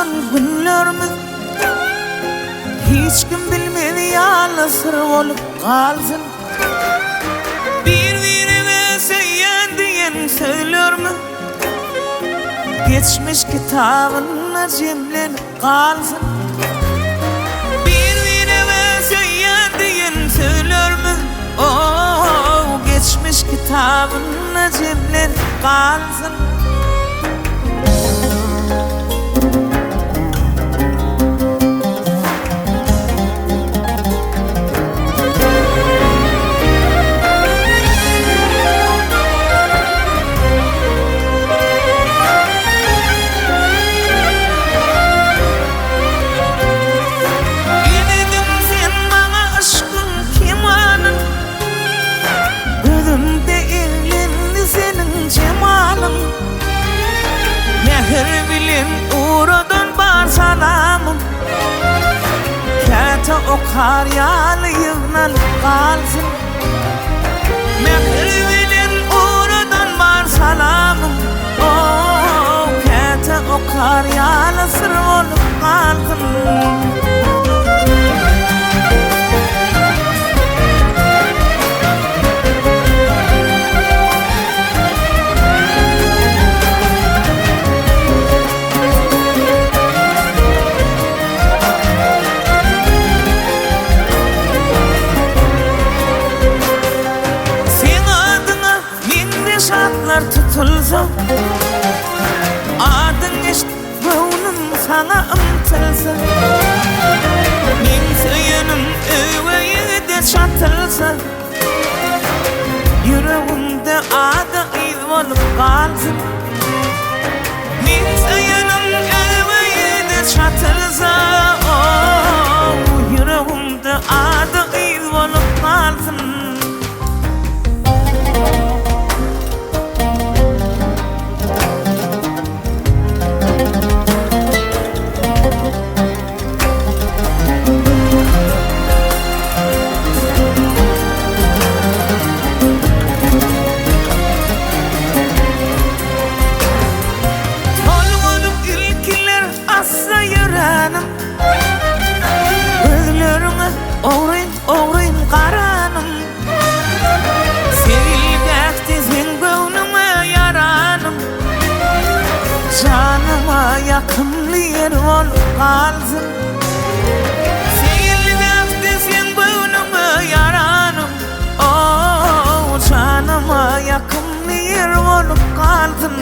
başlagan günlerimiz hiç kim bilmedi, yalnız sır bolup kalsın. Bir-birine söyleyen diyen söylermi? Geçmiş kitabına cemlenip kalsın. Bir-birine söyleyen diyen söylermi? Oh, geçmiş kitabına cemlenip kalsın. Her bilen uğradan bar salamım, kata okar yalıyımdan kalsın. Her bilen uğradan bar salamım, oh, kata okar yalı sır olup kalsın. Tutulsa adın eşit boğunum sana ımtılsa, men söyünüm öveyi de çatılsa, yüreğimde adı iz olup kalsın. Men söyünüm öveyi de çatılsa, oh, yüreğimde adı iz olup kalsın. Oğrayın karanım, sevilgekti sen gönlüme yaranım, canıma yakın yer olup kalsın. Sevilgekti sen gönlüme yaranım, oh, canıma yakın yer olup kalsın.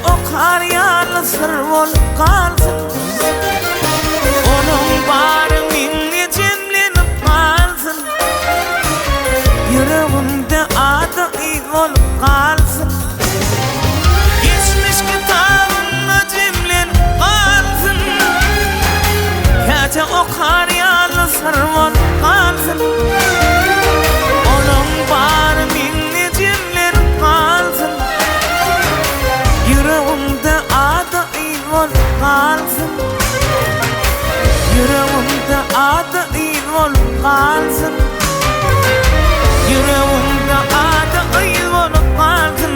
Okar yalı sır olup kalsın. Onun barı minne cemlenip kalsın. Yüreğimde adı iz olup kalsın. Geçmiş kitabına cemlenip kalsın. Kete okar yalı sır olup kalsın. Onun barı minne cemlenip kalsın. Yüreğimde adı iz olup kalsın. Yüreğimde adı iz olup kalsın. Yüreğimde adı iz olup kalsın.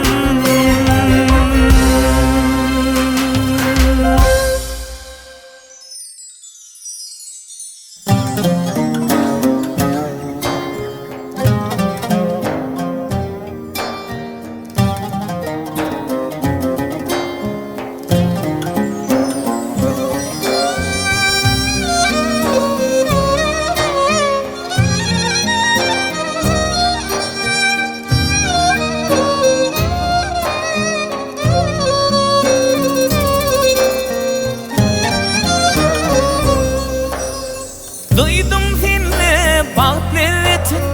Duydum seni bağıt lezzetin,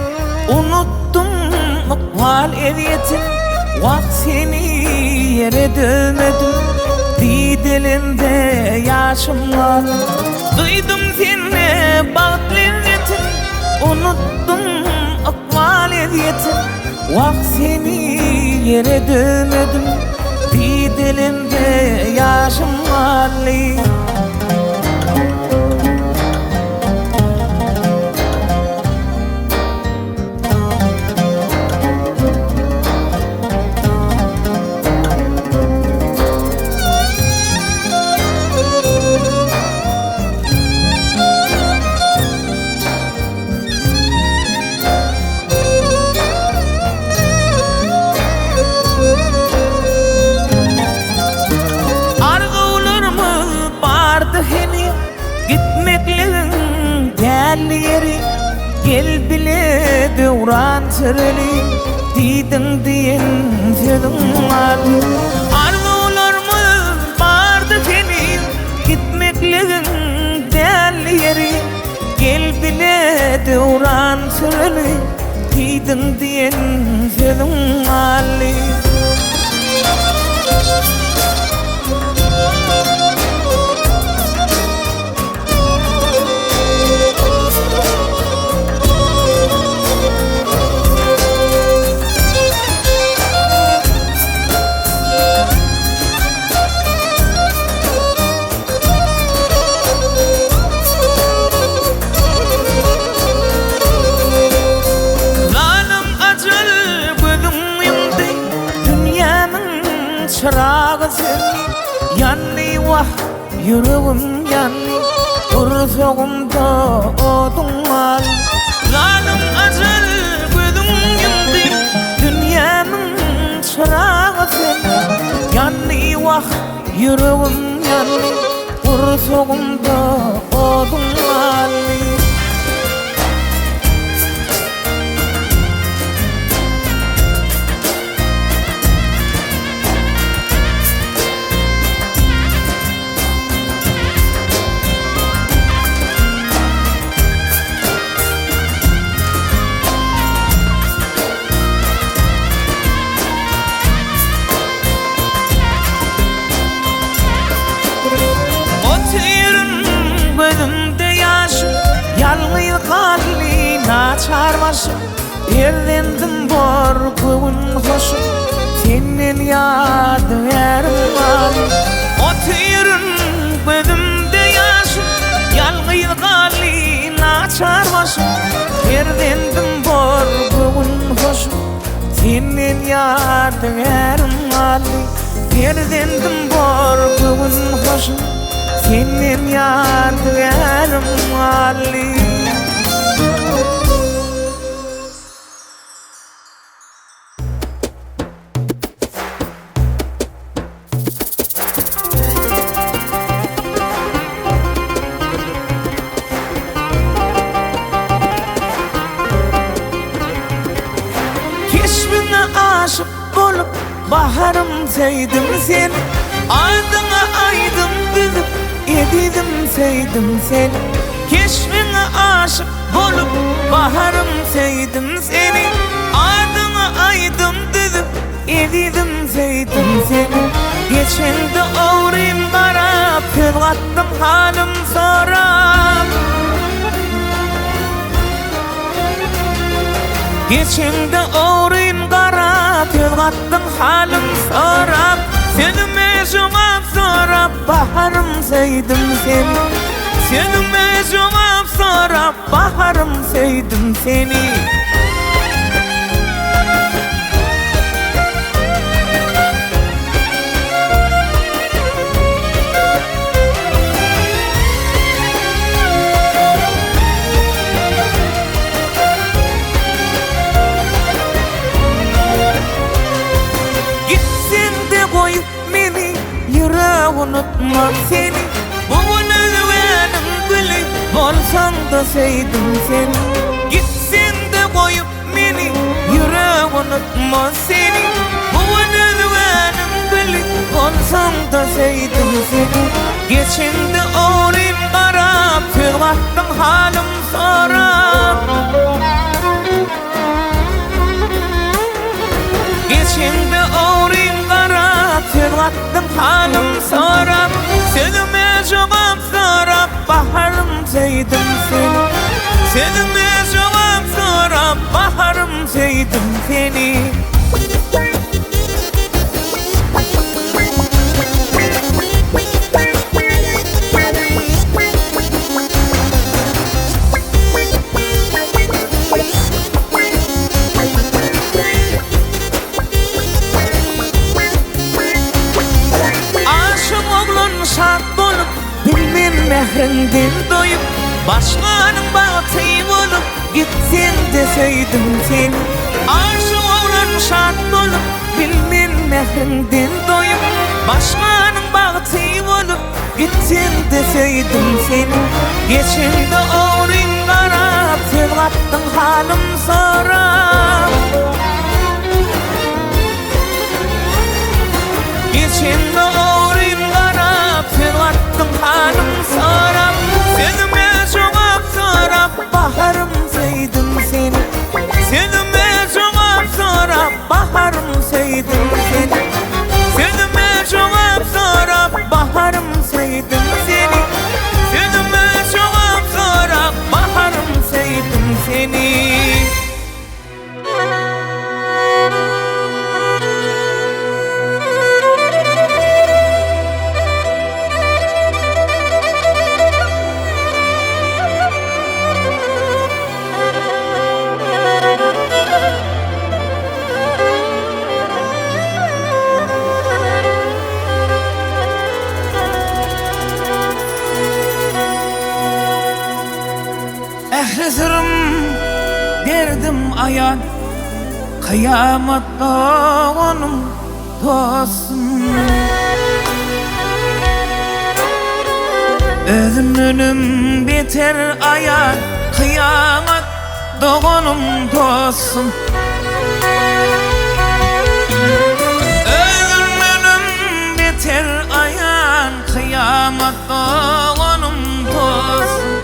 unuttum muhal eviyetin. Vakt seni yere dövmedim, dilinde yaşım var. Duydum seni bağıtlarıtın, unuttum akval ediyetin. Vak seni yere dönüdüm, dilinde yaşım var. Gel bile devran sırlı Didin diyen senin adı Arzularımız vardı senin Gitmekliğin değerli yeri Gel bile devran sırlı Didin diyen senin adı Çırağı sen yanni vah yüreğim yanni Ursağımda odun var Zalim acel gözüm yindi Dünyanın çırağı sen yanni vah yüreğim yanni Ursağımda odun var Çarmaşım yerlendim bor kuvun hoşum Senin yadı verim var Oturun gözümde yaşım Yalgıyı kalina çarmaşım yerlendim bor kuvun hoşum Senin yadı verim var Yerlendim bor kuvun hoşum Senin yadı verim var Aşık bolup baharım sevdim seni Ardına aydım bilip edidim sevdim seni Keşfine aşık bolup baharım sevdim seni Ardına aydım bilip edidim sevdim seni Geçende ağrıyım kara Tırlattım halim sorab Geçende ağrıyım kara Tırlattım halim sorab Senime cevap sorab Baharım sevdim seni Senime cevap sorab Baharım sevdim seni Unutmam seni Bugün özledim bilip Olsan da sevdim seni Gitsin de koyup beni Yüreği unutmam seni Bugün özledim bilip Olsan da sevdim seni Geçinde ağrıyım kara Tırlattım halim sorab Geçinde ağrıyım kara Tırlattım halim sorab sevdim seni. Aşık oğlun şart bolup, bilmem mehrinden doyup, başkanın batı bolup, gitsin de söydim seni. Aşık oğlun şart bolup, bilmem mehrinden doyup, başkanın batı bolup, gitsin de söydim seni. Geçinde oğlun qarap, sen kaptın halim sorap. Geçinde oğlun qarap, sen kaptın halim sorap. Senime cevap sorap, baharım sevdim seni. Senime cevap sorap, baharım sevdim seni. Senime cevap sorap, baharım sevdim seni. Senime cevap sorap, baharım sevdim seni. Ehli sırrım derdim ayan, kıyamatta onun dostum. Ölümünüm biter ayan, kıyamat doğunum dostum. Ölümünüm biter ayan, kıyamat doğunum dostum.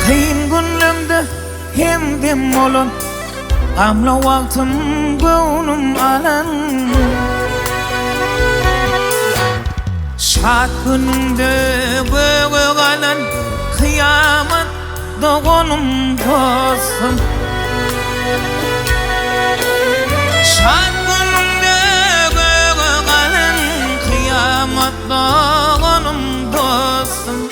Kıyın günlümde hem dem olun, gamla vaktim gönlüm alan. Şad günümde göğe kalan, kıyamat doğunum dostum. Şad günümde göğe kalan, kıyamat doğunum dostum.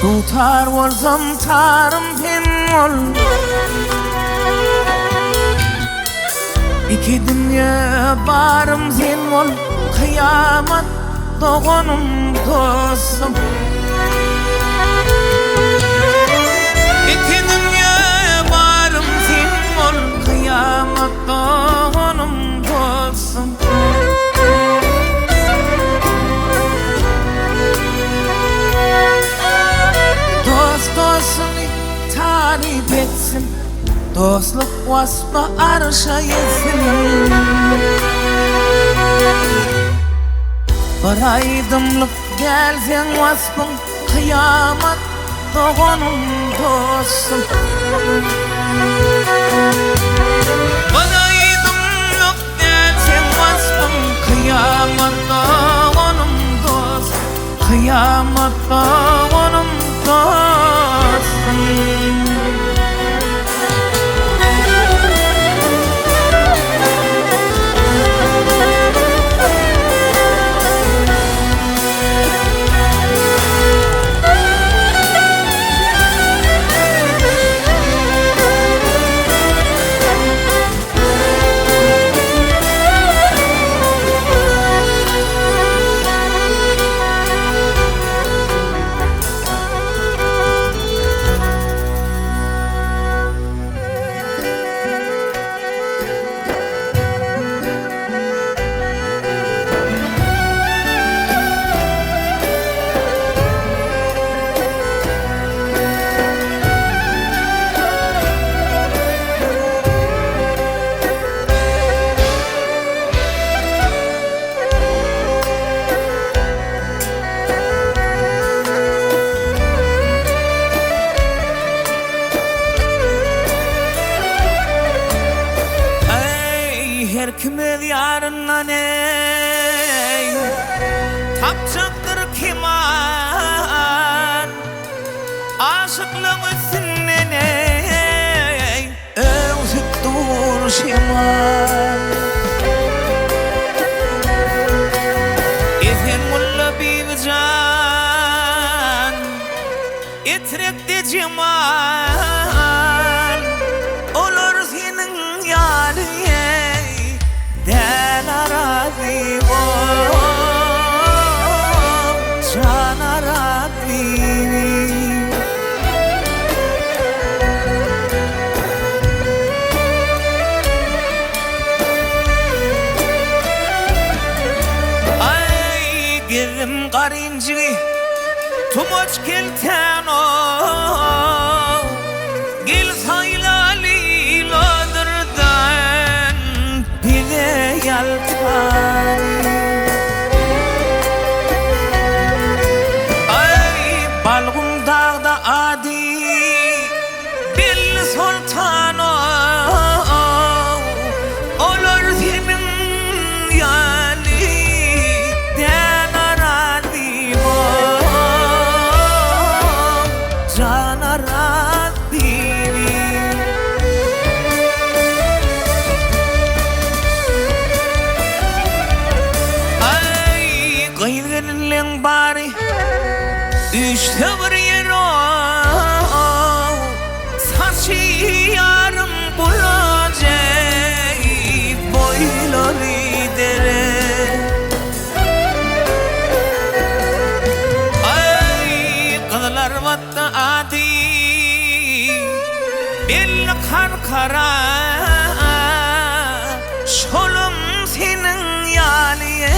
Tutar olsam tarım sen ol. İki dünya barım sen ol. Kıyamat doğunum dostum. İki dünya barım sen ol. Kıyamat doğunum dostum. Dostunu tarif etsin, dostluk vasfı arşa yesin. Bir aydınlık gelsen vasfın, kıyamat doğunum dostum. Bir aydınlık gelsen vasfın, kıyamat doğunum dostum. Kıyamat doğunum dostum. hikmet yarından ey tapçaktır kiman aşıklık üstünden ey özüp dur şiman İzin mulla bir can İtrekte cemal olur senin yani del arazi can arazi ay gezim karıncı tumoç kelten o gel saylali ladırdan bize yaltan ay balgum dağda adi belli sultan o olur senin yani den arazi can arazi ay gıyırın bari işte bir yer o saçı yarım bulacak boyları dere ay kızlar vatta adi belli kan kara şolum senin yani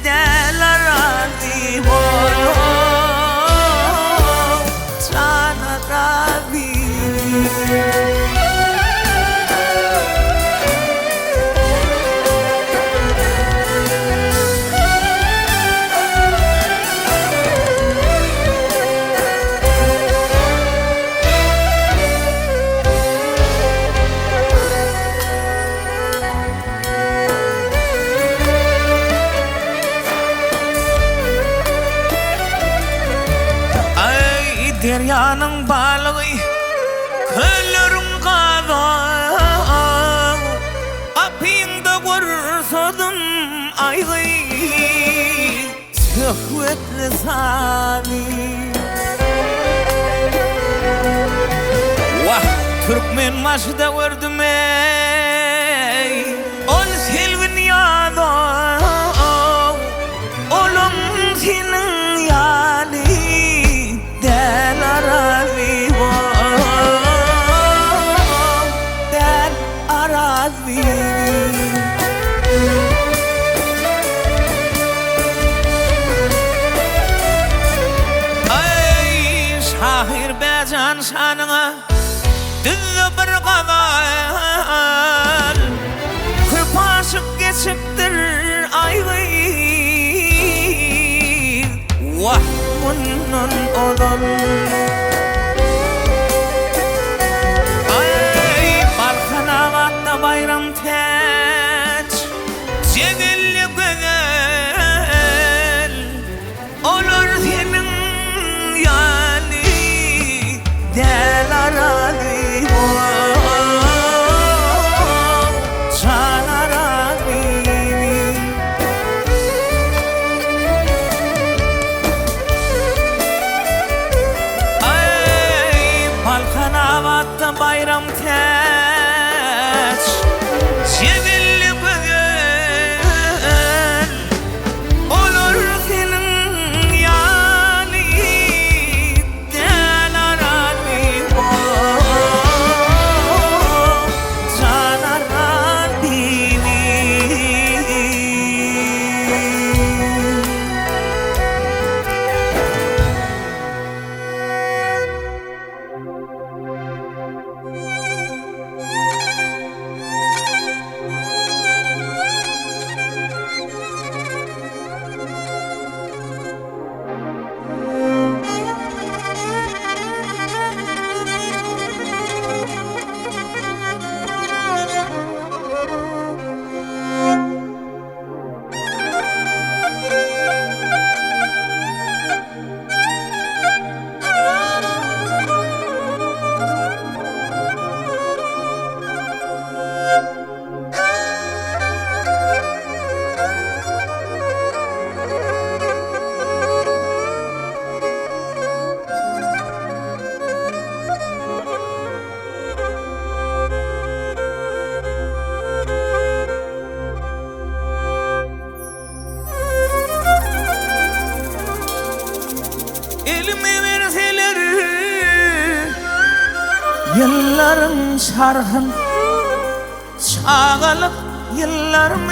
del arazi can arazi deryanın balığı köllerim kadar apıyında görsadım aygı söhbetli sani vah Türkmen maşıda gördüm ey ol selvin yada olum senin yani del arazi del arazi ay şahir becan şanına düzü bir kadar kırpaşık geçiptir ayvı vah bunun odun ay barkanavatta bayram teç cevilli güzel olur senin yani del arazi can arazi Balkanavatta bayram teç cevilli güzel olur senin yani del arazi can arazi Yılların çarhın çağılıp yıllarımı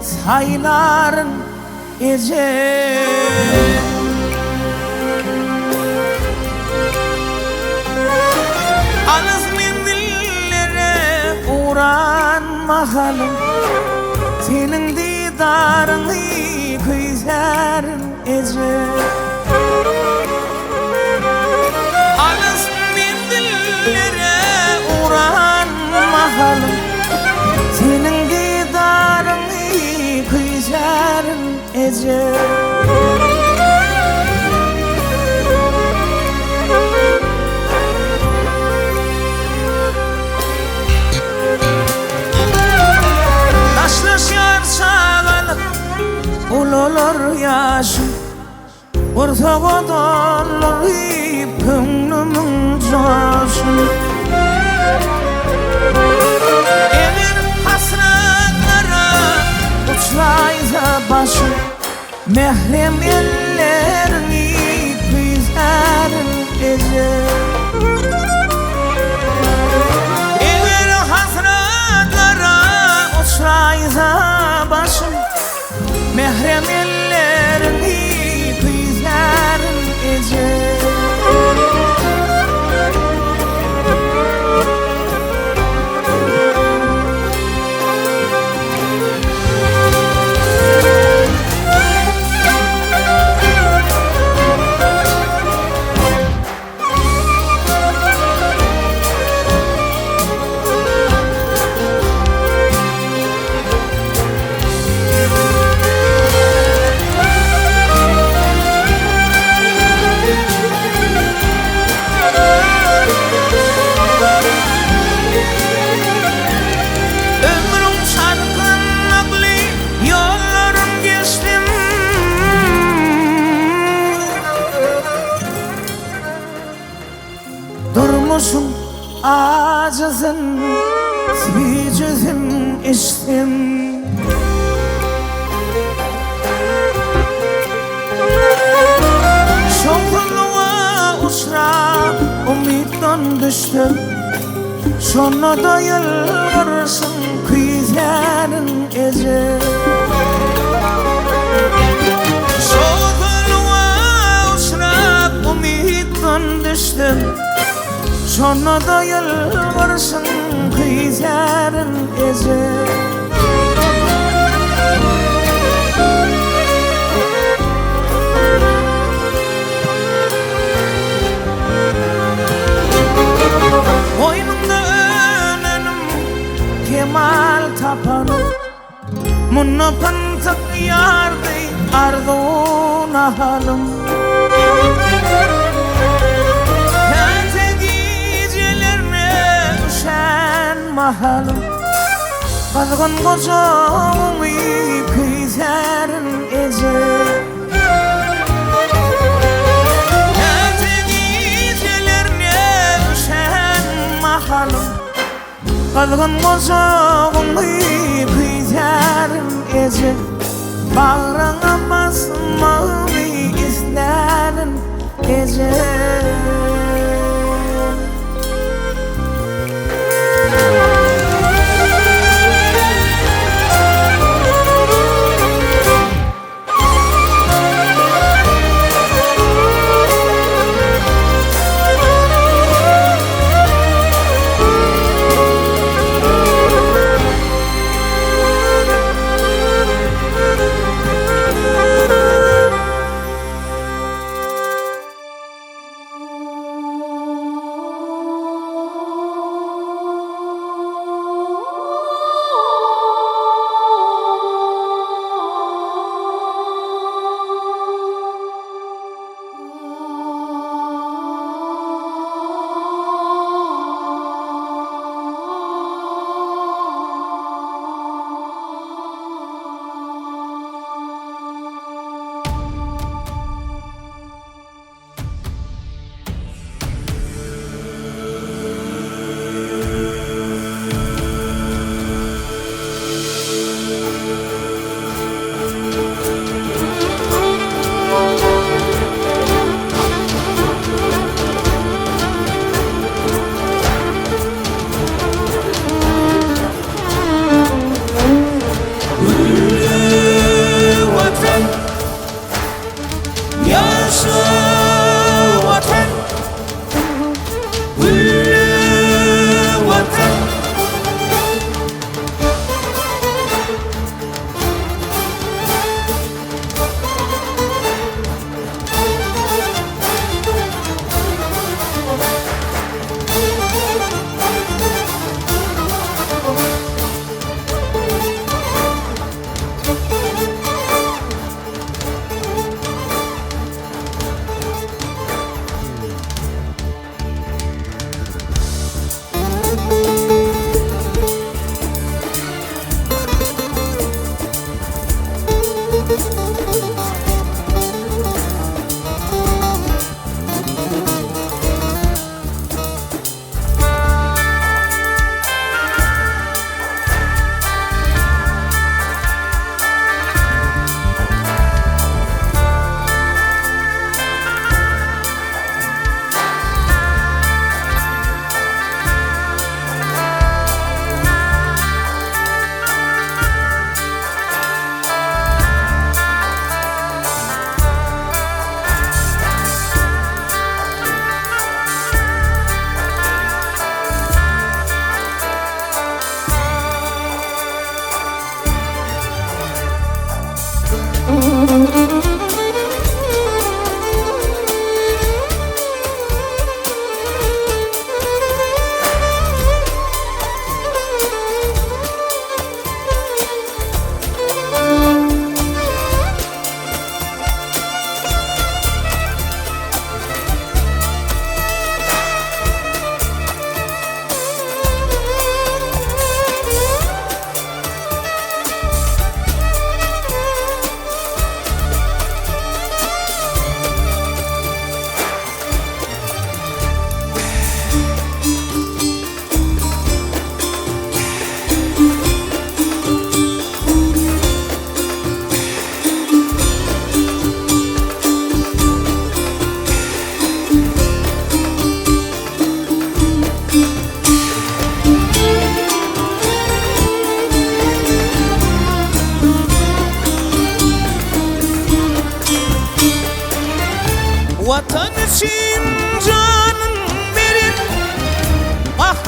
sayların ece Alız mendillere uğran mahalım Senin didarını kıyzarın ece Alız mendillere uğran mahalım Senin didarını kıyzarın ece Taşlaşar çağalık ulular yaşım Ortağa dallar ipimlimin coşum Emir hasretlara uçlayza başım Mehrem ellerini kıyzarın ece Emir hasretlara uçlayza başım Mehrem ellerini kıyzarın ece Durmuşum acizim, sicizim içtim Şokluğa uçrap umuttan düştüm Şonu da yılvarsın kıyzarın ece Şokluğa uçrap umuttan düştüm Şonu da yılvarsın kıyzarın ece Boynumda önüm kemal tapanım Munna pantak yardı arduna halim Mahalım Kazgın kocamı kıyzarın ece Ete gecelerine düşen mahalım Kazgın kocamı kıyzarın ece Bağrına basmamı isterin ece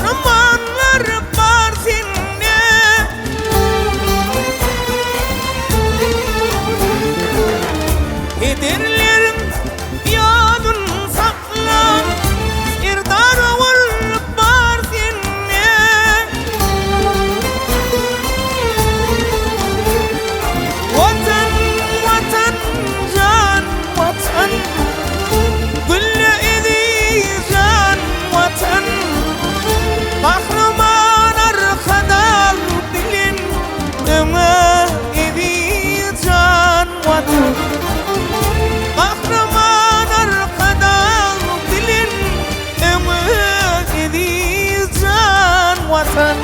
Kahramanlar Barzin'e Edirlerin yadın sakla İrdar ol Barzin'e Vatan, vatan, can vatan Gülle idi can vatan Kahraman arkadal dilin Öme idi can vatan Kahraman arkadal dilin Öme idi can vatan